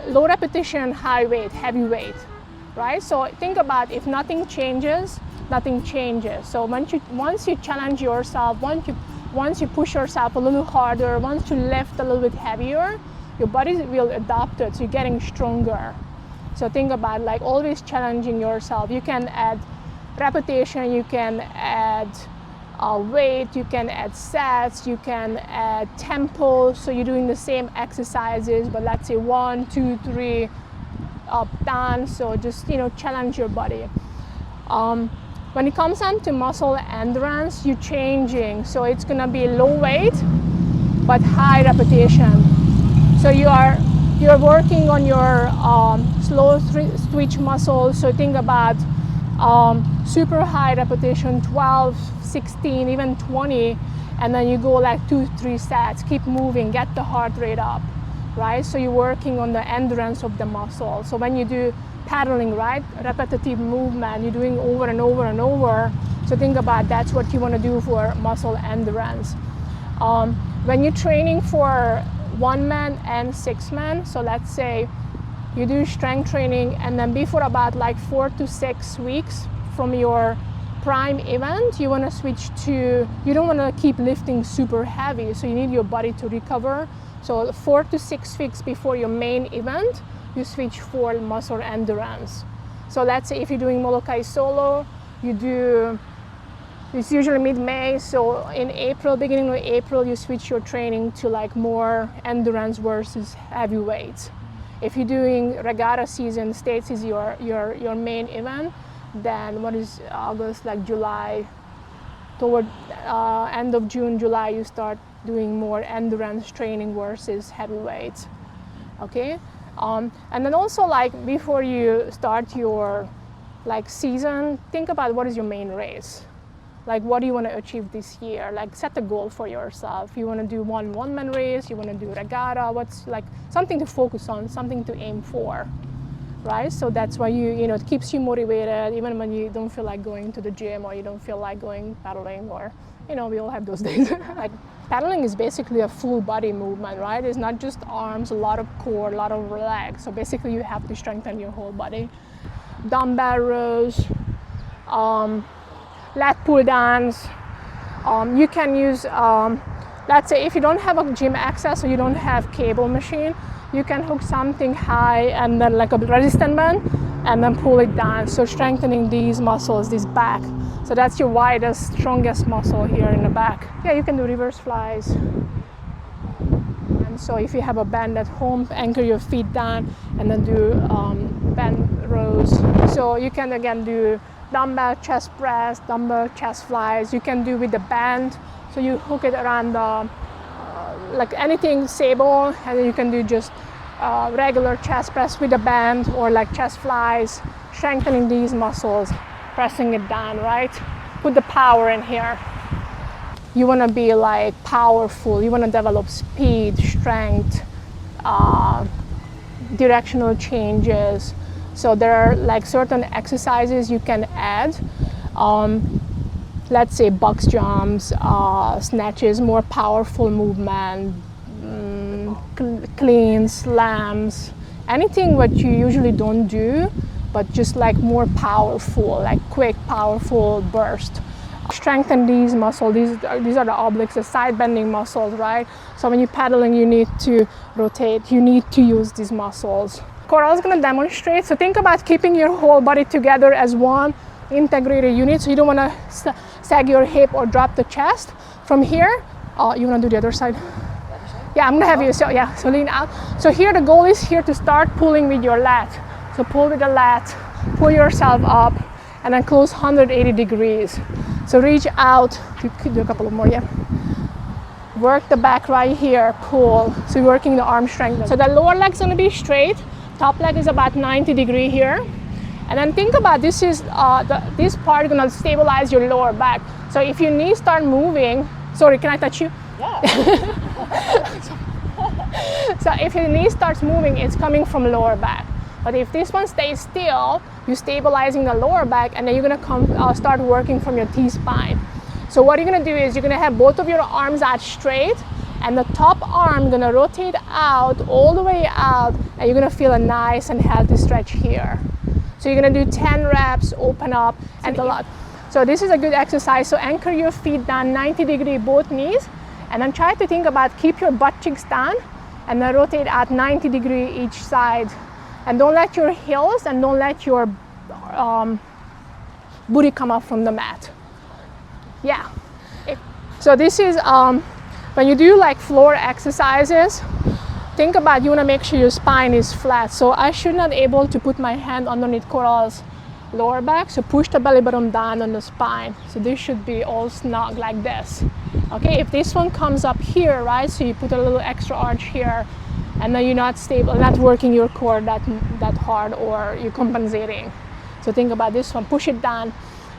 Low repetition, high weight, heavy weight, right? So think about if nothing changes, nothing changes. So once you challenge yourself, once you push yourself a little harder, once you lift a little bit heavier, your body will adapt it, so you're getting stronger. So think about like always challenging yourself. You can add repetition, you can add weight, you can add sets, you can add tempo. So you're doing the same exercises, but let's say 1, 2, 3, up, down. So just, you know, challenge your body. When it comes down to muscle endurance, you're changing. So it's gonna be low weight, but high repetition. So you're working on your slow twitch muscles. So think about super high repetition, 12, 16, even 20, and then you go like 2, 3 sets, keep moving, get the heart rate up, right? So you're working on the endurance of the muscle. So when you do paddling, right, repetitive movement, you're doing over and over and over. So think about that's what you want to do for muscle endurance. When you're training for 1-man and 6-man, so let's say you do strength training, and then before about like 4 to 6 weeks from your prime event, you want to switch to, you don't want to keep lifting super heavy, so you need your body to recover. So 4 to 6 weeks before your main event, you switch for muscle endurance. So let's say if you're doing Molokai solo, it's usually mid-May, so in April, beginning of April, you switch your training to like more endurance versus heavy weights. If you're doing regatta season, States is your main event, then what is August, like July, toward end of June, July, you start doing more endurance training versus heavy weights, okay? And then also like before you start your like season, think about what is your main race. Like what do you want to achieve this year? Like set a goal for yourself. You want to do one-man race, you want to do regatta, what's like something to focus on, something to aim for, right? So that's why you know, it keeps you motivated even when you don't feel like going to the gym or you don't feel like going paddling, or, you know, we all have those days. Like paddling is basically a full body movement, right? It's not just arms, a lot of core, a lot of legs. So basically you have to strengthen your whole body. Dumbbell rows, lat pull downs. You can use, let's say if you don't have a gym access or you don't have cable machine, you can hook something high and then like a resistance band and then pull it down. So strengthening these muscles, this back. So that's your widest, strongest muscle here in the back. Yeah, you can do reverse flies. And so if you have a band at home, anchor your feet down and then do band rows. So you can again do dumbbell chest press, dumbbell chest flies. You can do with the band, so you hook it around the like anything sable, and then you can do just regular chest press with a band or like chest flies, strengthening these muscles, pressing it down, right? Put the power in here. You want to be like powerful, you want to develop speed, strength, directional changes. So there are like certain exercises you can add. Let's say box jumps, snatches, more powerful movement, cleans, slams, anything what you usually don't do, but just like more powerful, like quick, powerful burst. Strengthen these muscles. These are the obliques, the side bending muscles, right? So when you're paddling, you need to rotate, you need to use these muscles. Coral is going to demonstrate. So think about keeping your whole body together as one integrated unit. So you don't want to sag your hip or drop the chest. From here, you want to do the other side? Yeah, I'm going to have you, so lean out. So here the goal is here to start pulling with your lat. So pull with the lat, pull yourself up, and then close 180 degrees. So reach out, you could do a couple of more, yeah. Work the back right here, pull. So you're working the arm strength. So the lower leg's going to be straight. Top leg is about 90 degree here. And then think about this is this part gonna stabilize your lower back. So if your knees start moving, sorry, can I touch you? Yeah. So if your knee starts moving, it's coming from lower back. But if this one stays still, you're stabilizing the lower back, and then you're gonna start working from your T-spine. So what you're gonna do is you're gonna have both of your arms out straight, And the top arm gonna rotate out, all the way out, and you're gonna feel a nice and healthy stretch here. So you're gonna do 10 reps, open up, and a lot. So this is a good exercise. So anchor your feet down 90 degree, both knees, and then try to think about keep your butt cheeks down, and then rotate at 90 degree each side. And don't let your heels and don't let your booty come up from the mat. Yeah. So this is when you do like floor exercises, think about you want to make sure your spine is flat. So I should not able to put my hand underneath Coral's lower back. So push the belly button down on the spine. So this should be all snug like this. Okay, if this one comes up here, right? So you put a little extra arch here, and then you're not stable, not working your core that hard, or you're compensating. So think about this one, push it down.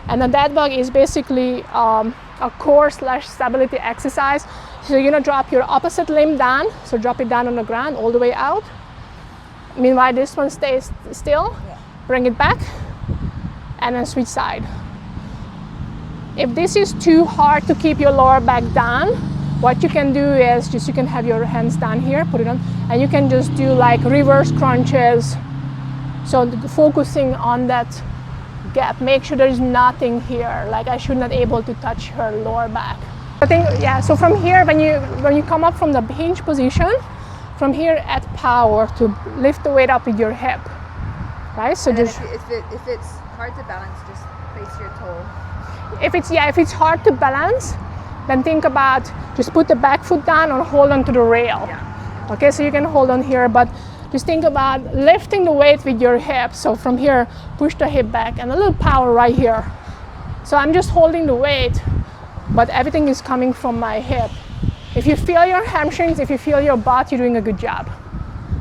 And the dead bug is basically a core / stability exercise. So you're gonna drop your opposite limb down. So drop it down on the ground all the way out. Meanwhile, this one stays still. Yeah. Bring it back, and then switch side. If this is too hard to keep your lower back down, what you can do is just you can have your hands down here, put it on, and you can just do like reverse crunches. So focusing on that gap, make sure there's nothing here. Like I should not able to touch her lower back. I think, yeah, so from here, when you come up from the hinge position, from here add power to lift the weight up with your hip, right? So and just if it's hard to balance, just place your toe. If it's hard to balance, then think about just put the back foot down or hold on to the rail. Yeah. Okay, so you can hold on here, but just think about lifting the weight with your hips. So from here, push the hip back and a little power right here. So I'm just holding the weight, but everything is coming from my hip. If you feel your hamstrings, if you feel your butt, you're doing a good job.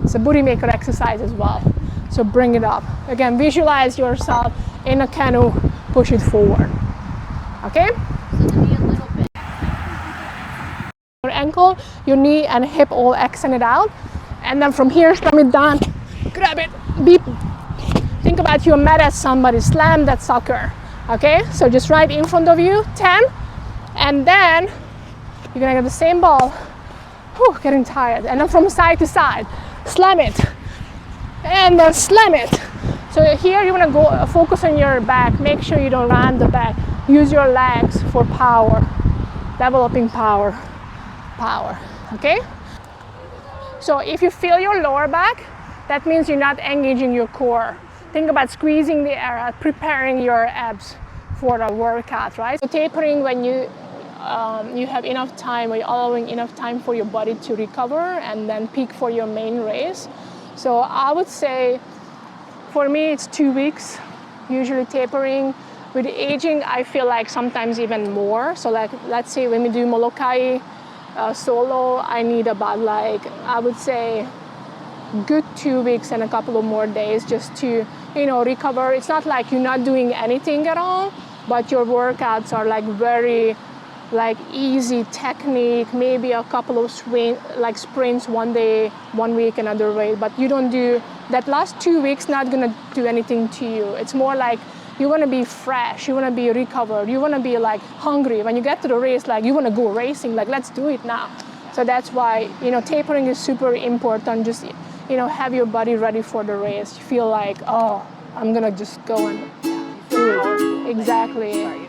It's a booty maker exercise as well. So bring it up. Again, visualize yourself in a canoe, push it forward. Okay? Your ankle, your knee and hip all extended out. And then from here, slam it down, grab it, beep. Think about you mad at somebody, slam that sucker. Okay, so just right in front of you, 10. And then you're gonna get the same ball. Whew, getting tired. And then from side to side, slam it. And then slam it. So here you wanna go focus on your back, make sure you don't round the back. Use your legs for power, developing power, okay? So if you feel your lower back, that means you're not engaging your core. Think about squeezing the air, preparing your abs for the workout, right? So tapering when you have enough time, or you're allowing enough time for your body to recover and then peak for your main race. So I would say, for me, it's 2 weeks, usually tapering. With aging, I feel like sometimes even more. So like, let's say when we do Molokai solo, I need about like, I would say, good 2 weeks and a couple of more days just to, recover. It's not like you're not doing anything at all, but your workouts are like very like easy technique, maybe a couple of sprints one day, 1 week, another way, but you don't do, that last 2 weeks not gonna do anything to you. It's more like you wanna be fresh, you wanna be recovered, you wanna be like hungry. When you get to the race, like you wanna go racing, like let's do it now. So that's why, tapering is super important. Just, have your body ready for the race. You feel like, oh, I'm gonna just go and do it. Exactly.